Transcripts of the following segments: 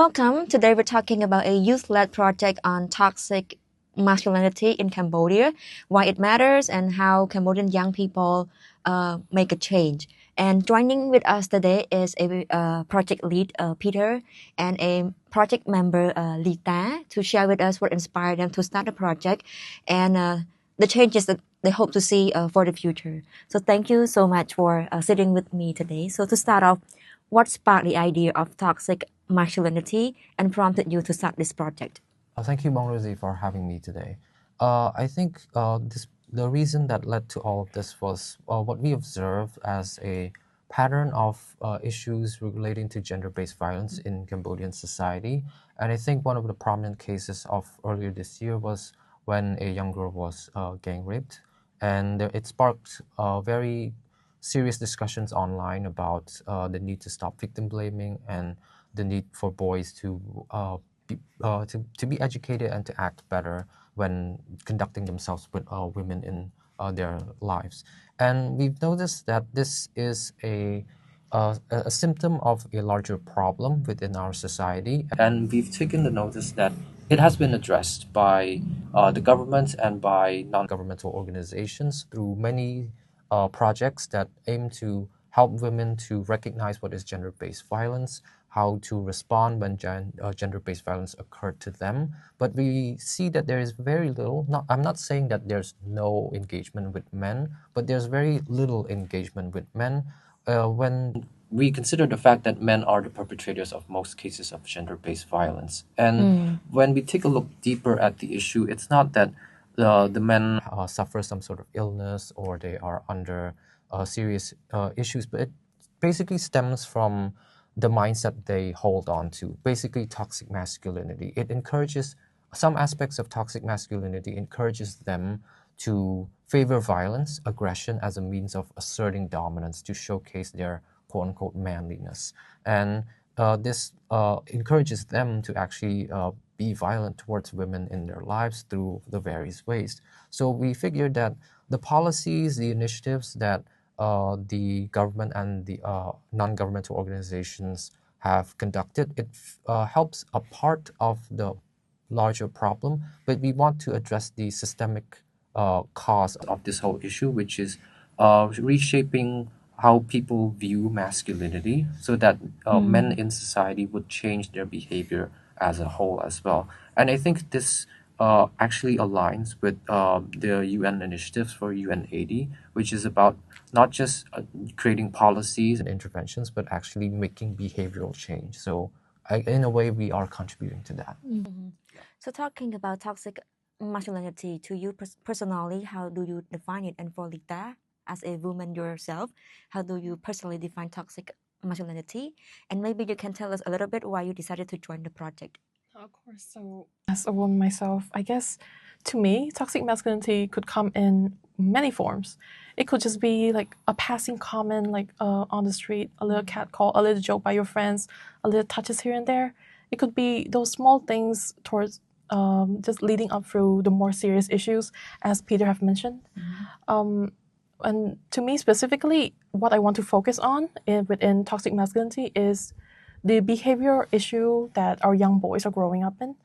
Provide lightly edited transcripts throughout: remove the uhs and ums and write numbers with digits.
Welcome. Today we're talking about a youth-led project on toxic masculinity in Cambodia, why it matters, and how Cambodian young people make a change. And joining with us today is a project lead, Peter, and a project member, Lita, to share with us what inspired them to start the project and the changes that they hope to see for the future. So thank you so much for sitting with me today. So to start off, what sparked the idea of toxic masculinity and prompted you to start this project? Thank you, Rosie, for having me today. I think the reason that led to all of this was what we observed as a pattern of issues relating to gender-based violence in Cambodian society. And I think one of the prominent cases of earlier this year was when a young girl was gang raped. And it sparked very serious discussions online about the need to stop victim blaming and the need for boys to be educated and to act better when conducting themselves with women in their lives. And we've noticed that this is a symptom of a larger problem within our society. And we've taken the notice that it has been addressed by the government and by non-governmental organizations through many projects that aim to help women to recognize what is gender-based violence, how to respond when gender-based violence occurred to them. But we see that there is very little, I'm not saying that there's no engagement with men, but there's very little engagement with men when we consider the fact that men are the perpetrators of most cases of gender-based violence. And when we take a look deeper at the issue, it's not that the men suffer some sort of illness or they are under serious issues, but it basically stems from the mindset they hold on to, basically toxic masculinity. It encourages some aspects of toxic masculinity, encourages them to favor violence, aggression as a means of asserting dominance to showcase their quote unquote manliness. And this encourages them to actually be violent towards women in their lives through the various ways. So we figured that the policies, the initiatives that the government and the non-governmental organizations have conducted, it helps a part of the larger problem, but we want to address the systemic cause of this whole issue, which is reshaping how people view masculinity so that men in society would change their behavior as a whole as well. And I think this actually aligns with the UN initiatives for UN80, which is about not just creating policies and interventions, but actually making behavioral change. So in a way, we are contributing to that. So, talking about toxic masculinity to you personally, how do you define it? And for Lita, as a woman yourself, how do you personally define toxic masculinity? And maybe you can tell us a little bit why you decided to join the project. Of course. So, as a woman myself, I guess to me, toxic masculinity could come in many forms. It could just be like a passing comment, like on the street, a little cat call, a little joke by your friends, a little touches here and there. It could be those small things towards just leading up through the more serious issues, as Peter have mentioned. And to me specifically, what I want to focus on within toxic masculinity is the behavior issue that our young boys are growing up in.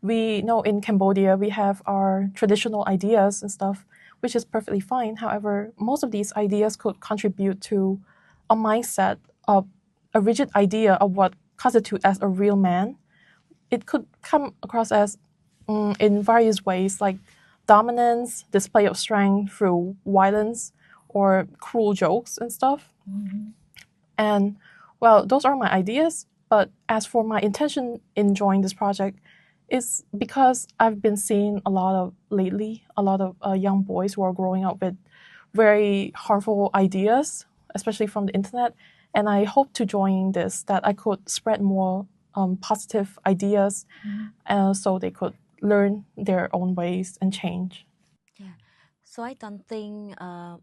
We know in Cambodia, we have our traditional ideas and stuff, which is perfectly fine. However, most of these ideas could contribute to a mindset of a rigid idea of what constitutes as a real man. It could come across as in various ways, like dominance, display of strength through violence, or cruel jokes and stuff. And well, those are my ideas. But as for my intention in joining this project, is because I've been seeing a lot of young boys who are growing up with very harmful ideas, especially from the internet. And I hope to join this that I could spread more positive ideas, so they could learn their own ways and change. Yeah. So I don't think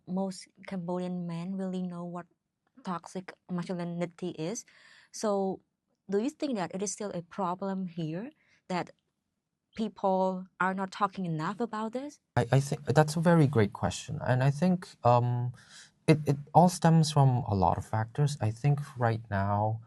most Cambodian men really know what toxic masculinity is. So do you think that it is still a problem here that people are not talking enough about this? I think that's a very great question. And I think it all stems from a lot of factors. I think right now,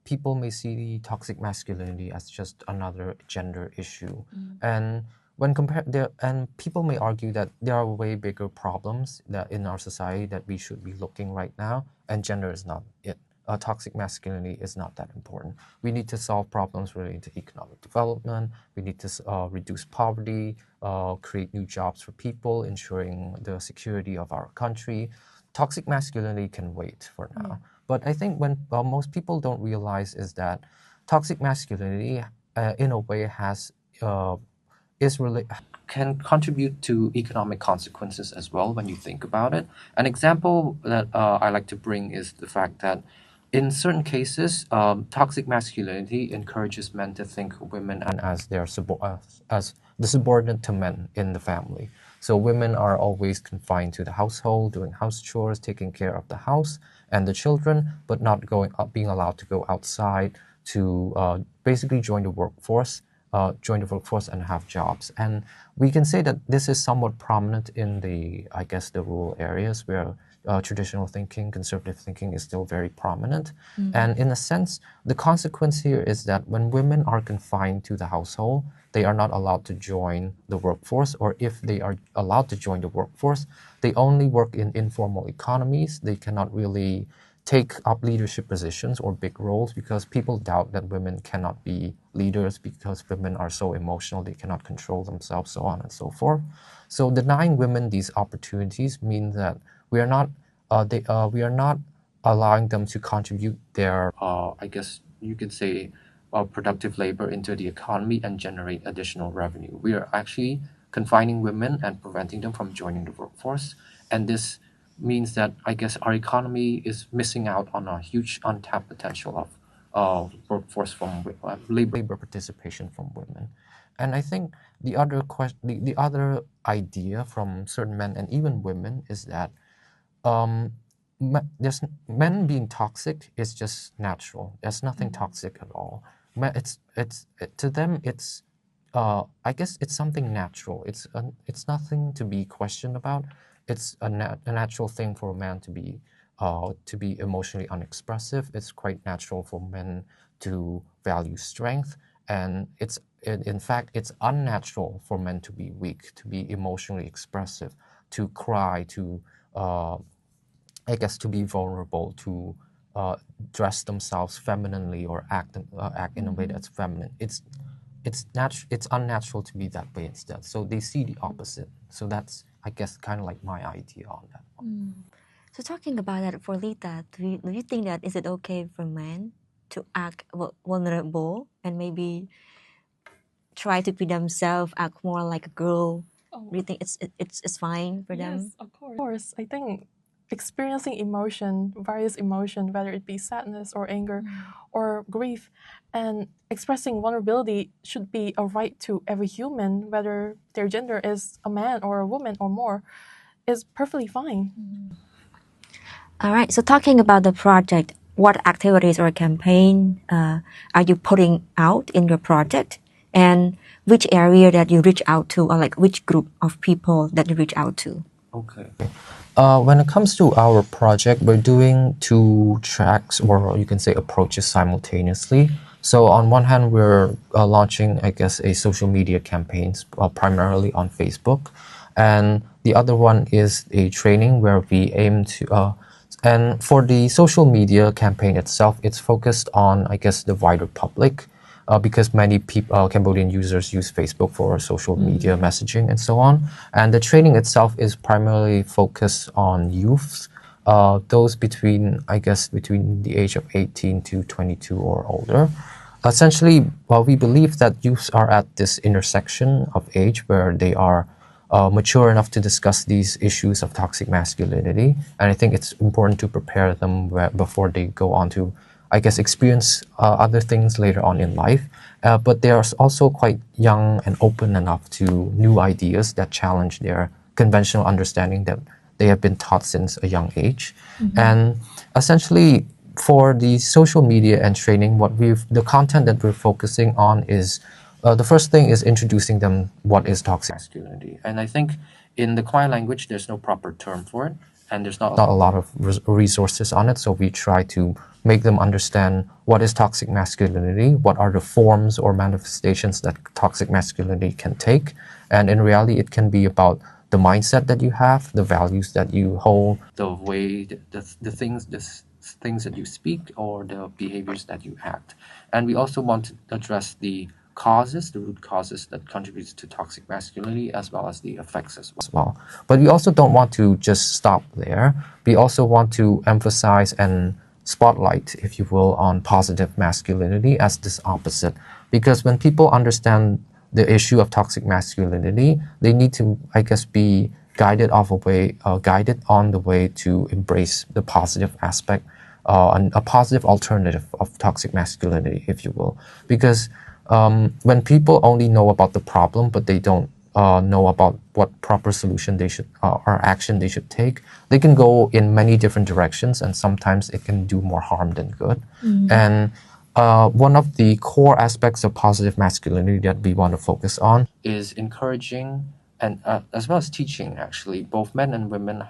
people may see toxic masculinity as just another gender issue, and when compared there, and people may argue that there are way bigger problems that in our society that we should be looking right now, and gender is not it. Toxic masculinity is not that important. We need to solve problems relating to economic development. We need to reduce poverty, create new jobs for people, ensuring the security of our country. Toxic masculinity can wait for now. But I think when most people don't realize is that toxic masculinity, in a way, has can contribute to economic consequences as well when you think about it. An example that I like to bring is the fact that in certain cases, toxic masculinity encourages men to think of women as as the subordinate to men in the family. So women are always confined to the household, doing house chores, taking care of the house and the children, but not being allowed to go outside to basically join the workforce and have jobs. And we can say that this is somewhat prominent in the rural areas where traditional thinking, conservative thinking is still very prominent. And in a sense, the consequence here is that when women are confined to the household, they are not allowed to join the workforce, or if they are allowed to join the workforce, they only work in informal economies. They cannot really take up leadership positions or big roles because people doubt that women cannot be leaders because women are so emotional, they cannot control themselves, so on and so forth. So denying women these opportunities means that we are not allowing them to contribute their you could say productive labor into the economy and generate additional revenue. We are actually confining women and preventing them from joining the workforce, and this means that our economy is missing out on a huge untapped potential of workforce from labor participation from women. And I think the other idea from certain men and even women is that um, men being toxic is just natural. There's nothing toxic at all. To them it's it's something natural. It's nothing to be questioned about. It's a natural thing for a man to be emotionally unexpressive. It's quite natural for men to value strength, and in fact it's unnatural for men to be weak, to be emotionally expressive, to cry, to to be vulnerable, to dress themselves femininely or act in a way that's feminine. It's unnatural to be that way instead. So they see the opposite. So that's kind of like my idea on that one. So talking about that for Lita, do you think that is it okay for men to act vulnerable and maybe try to be themselves, act more like a girl? Do you think it's fine for them? Yes, of course. I think experiencing various emotion, whether it be sadness or anger or grief, and expressing vulnerability should be a right to every human, whether their gender is a man or a woman or more, is perfectly fine. All right, so talking about the project, what activities or campaign are you putting out in your project, and which area that you reach out to, or like which group of people that you reach out to? Okay. When it comes to our project, we're doing two tracks, or you can say approaches simultaneously. So on one hand, we're launching, a social media campaigns primarily on Facebook, and the other one is a training where we aim to. And for the social media campaign itself, it's focused on, the wider public. Because many people, Cambodian users use Facebook for social media messaging and so on. And the training itself is primarily focused on youths, those between the age of 18 to 22 or older. Essentially, we believe that youths are at this intersection of age where they are mature enough to discuss these issues of toxic masculinity. And I think it's important to prepare them before they go on to experience other things later on in life. But they are also quite young and open enough to new ideas that challenge their conventional understanding that they have been taught since a young age. And essentially, for the social media and training, the content that we're focusing on is the first thing is introducing them what is toxic masculinity. And I think in the Khmer language, there's no proper term for it, and there's not a lot of resources on it. So we try to make them understand what is toxic masculinity, what are the forms or manifestations that toxic masculinity can take. And in reality, it can be about the mindset that you have, the values that you hold, the way, the things that you speak, or the behaviors that you act. And we also want to address the causes, the root causes that contributes to toxic masculinity, as well as the effects as well. But we also don't want to just stop there. We also want to emphasize and spotlight, if you will, on positive masculinity as this opposite. Because when people understand the issue of toxic masculinity, they need to, I guess, be guided on the way to embrace the positive aspect, and a positive alternative of toxic masculinity, if you will. Because when people only know about the problem, but they don't know about what proper solution they should or action they should take, they can go in many different directions, and sometimes it can do more harm than good. And one of the core aspects of positive masculinity that we want to focus on is encouraging and as well as teaching, actually, both men and women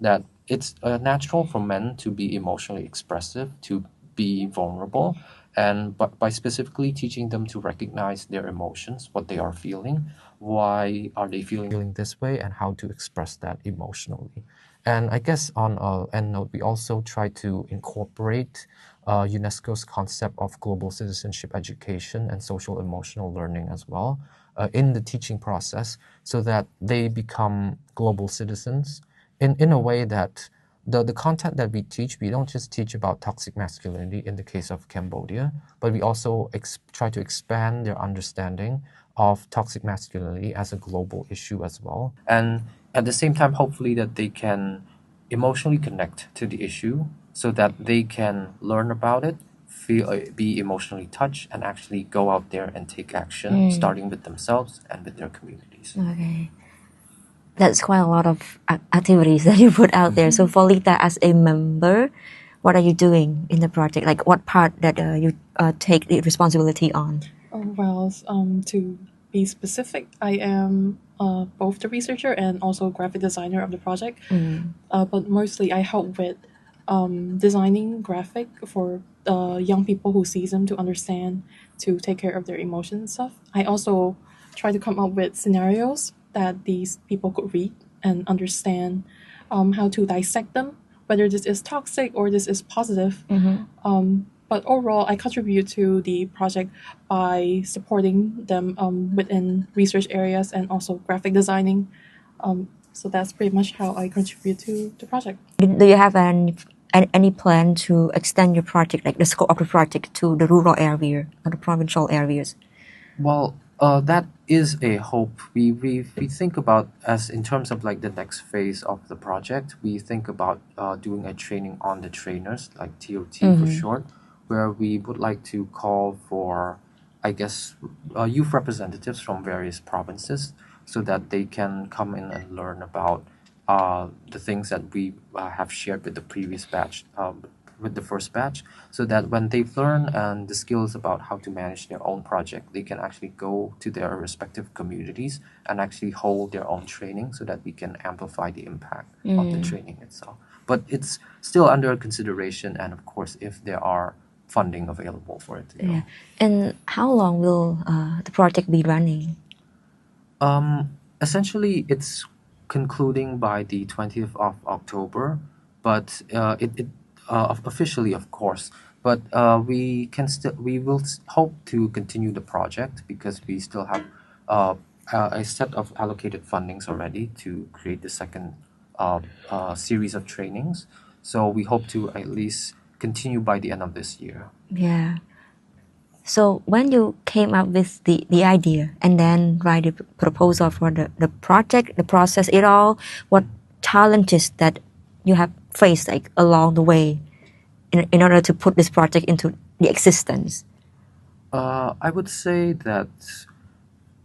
that it's natural for men to be emotionally expressive, to be vulnerable, and by specifically teaching them to recognize their emotions, what they are feeling, why are they feeling this way, and how to express that emotionally. And I guess on an end note, we also try to incorporate UNESCO's concept of global citizenship education and social emotional learning as well in the teaching process, so that they become global citizens in a way that the content that we teach, we don't just teach about toxic masculinity in the case of Cambodia, but we also try to expand their understanding of toxic masculinity as a global issue as well. And at the same time, hopefully that they can emotionally connect to the issue so that they can learn about it, be emotionally touched, and actually go out there and take action, starting with themselves and with their communities. Okay. That's quite a lot of activities that you put out there. So for Lita, as a member, what are you doing in the project? Like what part that you take the responsibility on? Well, to be specific, I am both the researcher and also graphic designer of the project. But mostly I help with designing graphic for young people who sees them to understand, to take care of their emotions and stuff. I also try to come up with scenarios that these people could read and understand how to dissect them, whether this is toxic or this is positive. But overall, I contribute to the project by supporting them within research areas and also graphic designing. So that's pretty much how I contribute to the project. Do you have any plan to extend your project, like the scope of the project, to the rural area or the provincial areas? Well, that is a hope. We think about, as in terms of like the next phase of the project, we think about doing a training on the trainers, like TOT for short, where we would like to call for, I guess, youth representatives from various provinces so that they can come in and learn about the things that we have shared with the previous batch, with the first batch, so that when they've learned the skills about how to manage their own project, they can actually go to their respective communities and actually hold their own training so that we can amplify the impact of the training itself. But it's still under consideration, and of course, if there are funding available for it to go. Yeah. And how long will the project be running? Essentially, it's concluding by the 20th of October, but officially, of course. But we will hope to continue the project because we still have a set of allocated fundings already to create the second series of trainings. So we hope to at least continue by the end of this year. Yeah. So when you came up with the idea and then write the proposal for the project, the process, it all, what challenges that you have faced like along the way in order to put this project into the existence? I would say that,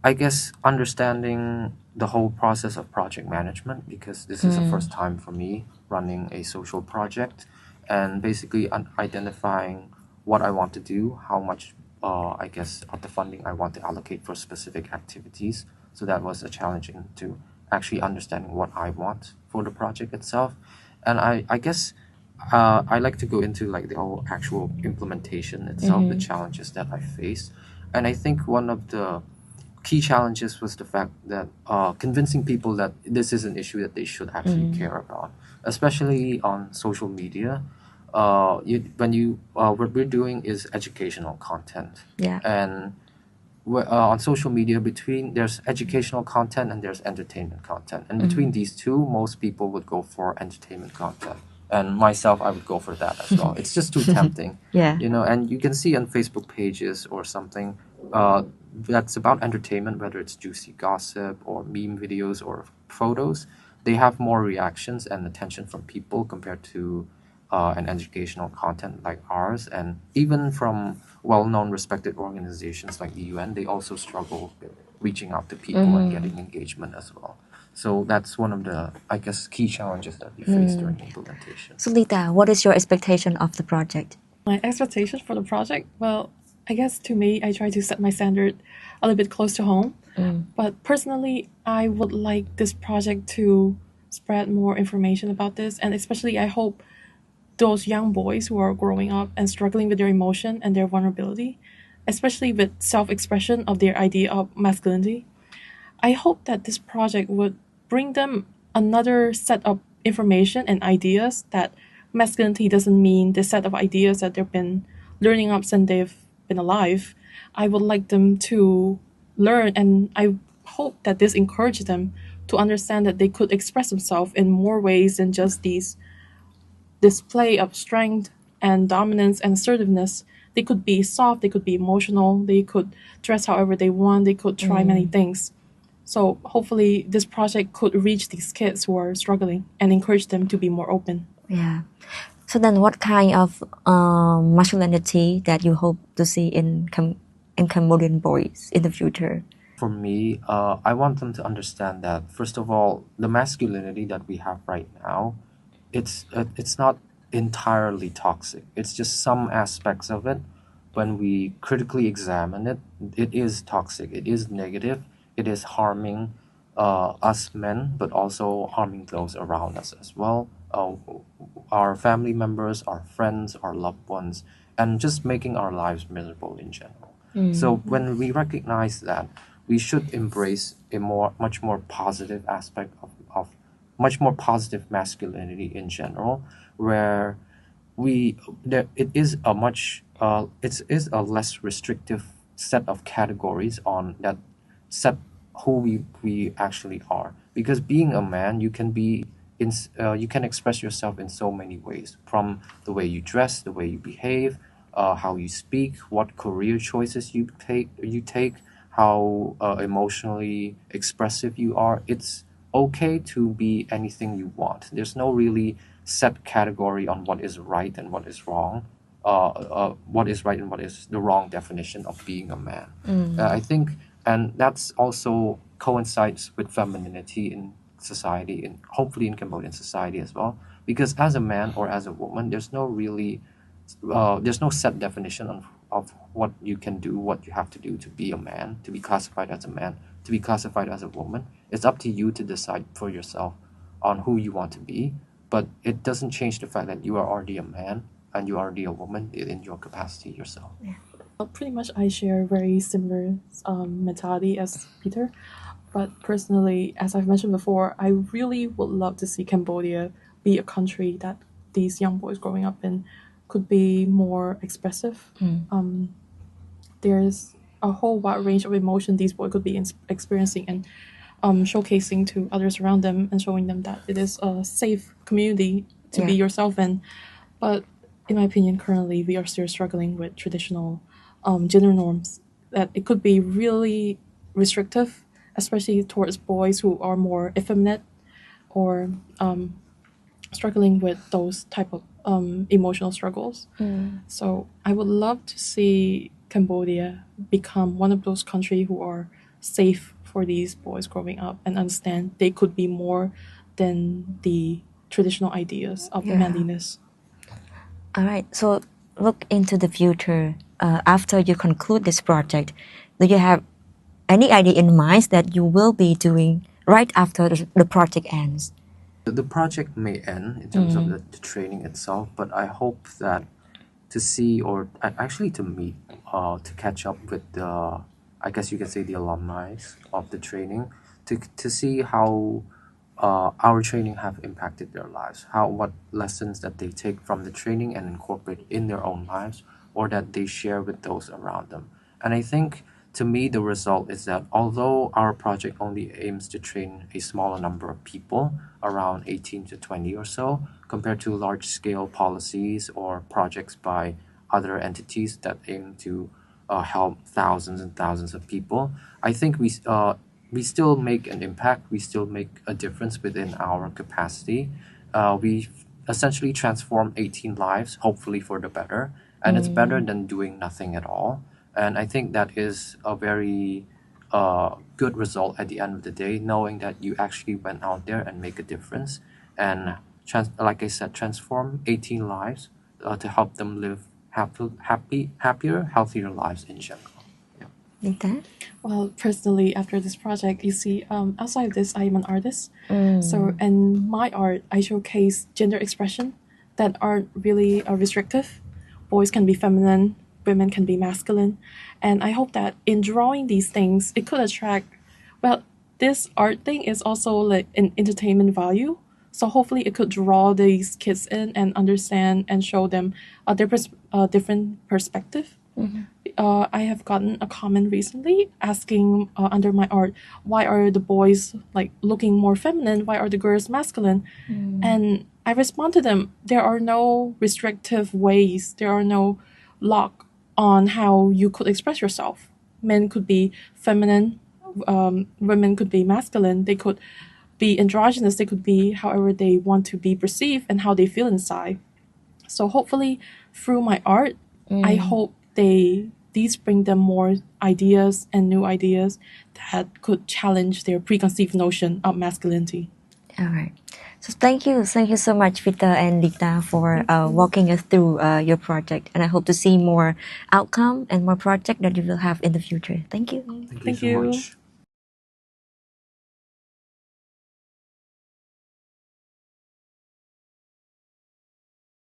I guess, understanding the whole process of project management, because this is the first time for me running a social project, and basically identifying what I want to do, how much, I guess, of the funding I want to allocate for specific activities. So that was a challenge into actually understanding what I want for the project itself. And I guess I like to go into like the whole actual implementation itself, the challenges that I face, and I think one of the key challenges was the fact that convincing people that this is an issue that they should actually care about, especially on social media. What we're doing is educational content, Yeah. and on social media, between there's educational content and there's entertainment content, and between these two, most people would go for entertainment content, and myself, I would go for that as well. It's just too tempting, Yeah. and you can see on Facebook pages or something that's about entertainment, whether it's juicy gossip or meme videos or photos, they have more reactions and attention from people compared to an educational content like ours. And even from well-known respected organizations like the UN, they also struggle with reaching out to people and getting engagement as well. So that's one of the, I guess, key challenges that we face during implementation. So Lita, what is your expectation of the project? My expectation for the project, well, I guess to me, I try to set my standard a little bit close to home. But personally, I would like this project to spread more information about this, and especially I hope those young boys who are growing up and struggling with their emotion and their vulnerability, especially with self-expression of their idea of masculinity. I hope that this project would bring them another set of information and ideas that masculinity doesn't mean the set of ideas that they've been learning up since they've been alive. I would like them to learn, and I hope that this encourages them to understand that they could express themselves in more ways than just these display of strength and dominance and assertiveness. They could be soft, they could be emotional, they could dress however they want, they could try many things. So hopefully this project could reach these kids who are struggling and encourage them to be more open. Yeah. So then what kind of masculinity that you hope to see in Cambodian boys in the future? For me, I want them to understand that, first of all, the masculinity that we have right now, it's not entirely toxic. It's just some aspects of it. When we critically examine it, it is toxic. It is negative. It is harming us men, but also harming those around us as well. Our family members, our friends, our loved ones, and just making our lives miserable in general. So when we recognize that, we should embrace a much more positive aspect of much more positive masculinity in general, where it is a less restrictive set of categories on that set who we actually are. Because being a man, you can express yourself in so many ways, from the way you dress, the way you behave, how you speak, what career choices you take, how emotionally expressive you are. It's okay to be anything you want. There's no really set category on what is right and what is wrong. What is right and what is the wrong definition of being a man. I think, and that's also coincides with femininity in society, and hopefully in Cambodian society as well. Because as a man or as a woman, there's no set definition of what you can do, what you have to do to be a man, to be classified as a man, to be classified as a woman. It's up to you to decide for yourself on who you want to be, but it doesn't change the fact that you are already a man and you are already a woman in your capacity yourself. Well, pretty much I share very similar mentality as Peter, but personally, as I've mentioned before, I really would love to see Cambodia be a country that these young boys growing up in could be more expressive. There's a whole wide range of emotion these boys could be experiencing and showcasing to others around them and showing them that it is a safe community to be yourself in. But in my opinion, currently we are still struggling with traditional gender norms, that it could be really restrictive, especially towards boys who are more effeminate or struggling with those type of emotional struggles. So I would love to see Cambodia become one of those countries who are safe for these boys growing up and understand they could be more than the traditional ideas of manliness. All right. So look into the future. After you conclude this project, do you have any idea in mind that you will be doing right after the project ends? The project may end in terms of the training itself, but I hope that to see or actually to meet, to catch up with the, I guess you could say the alumni of the training, to see how our training have impacted their lives, what lessons that they take from the training and incorporate in their own lives, or that they share with those around them. And I think to me the result is that although our project only aims to train a smaller number of people, around 18 to 20 or so, compared to large scale policies or projects by other entities that aim to help thousands and thousands of people, I think we still make an impact. We still make a difference within our capacity. We essentially transform 18 lives, hopefully for the better, and it's better than doing nothing at all. And I think that is a very good result at the end of the day, knowing that you actually went out there and make a difference, and like I said, transform 18 lives to help them live happier, healthier lives in general. Nita? Well, personally, after this project, you see, outside of this, I am an artist. So, in my art, I showcase gender expression that aren't really restrictive. Boys can be feminine, women can be masculine. And I hope that in drawing these things, it could attract, well, this art thing is also like an entertainment value. So hopefully it could draw these kids in and understand and show them their different perspective. I have gotten a comment recently asking under my art, why are the boys like looking more feminine? Why are the girls masculine? And I respond to them, there are no restrictive ways. There are no lock on how you could express yourself. Men could be feminine, women could be masculine. They could be androgynous. They could be however they want to be perceived and how they feel inside. So hopefully through my art, I hope these bring them more ideas and new ideas that could challenge their preconceived notion of masculinity. All right. So thank you so much, Vita and Lita, for walking us through your project, and I hope to see more outcome and more project that you will have in the future. Thank you. Thank you Thank so you. much.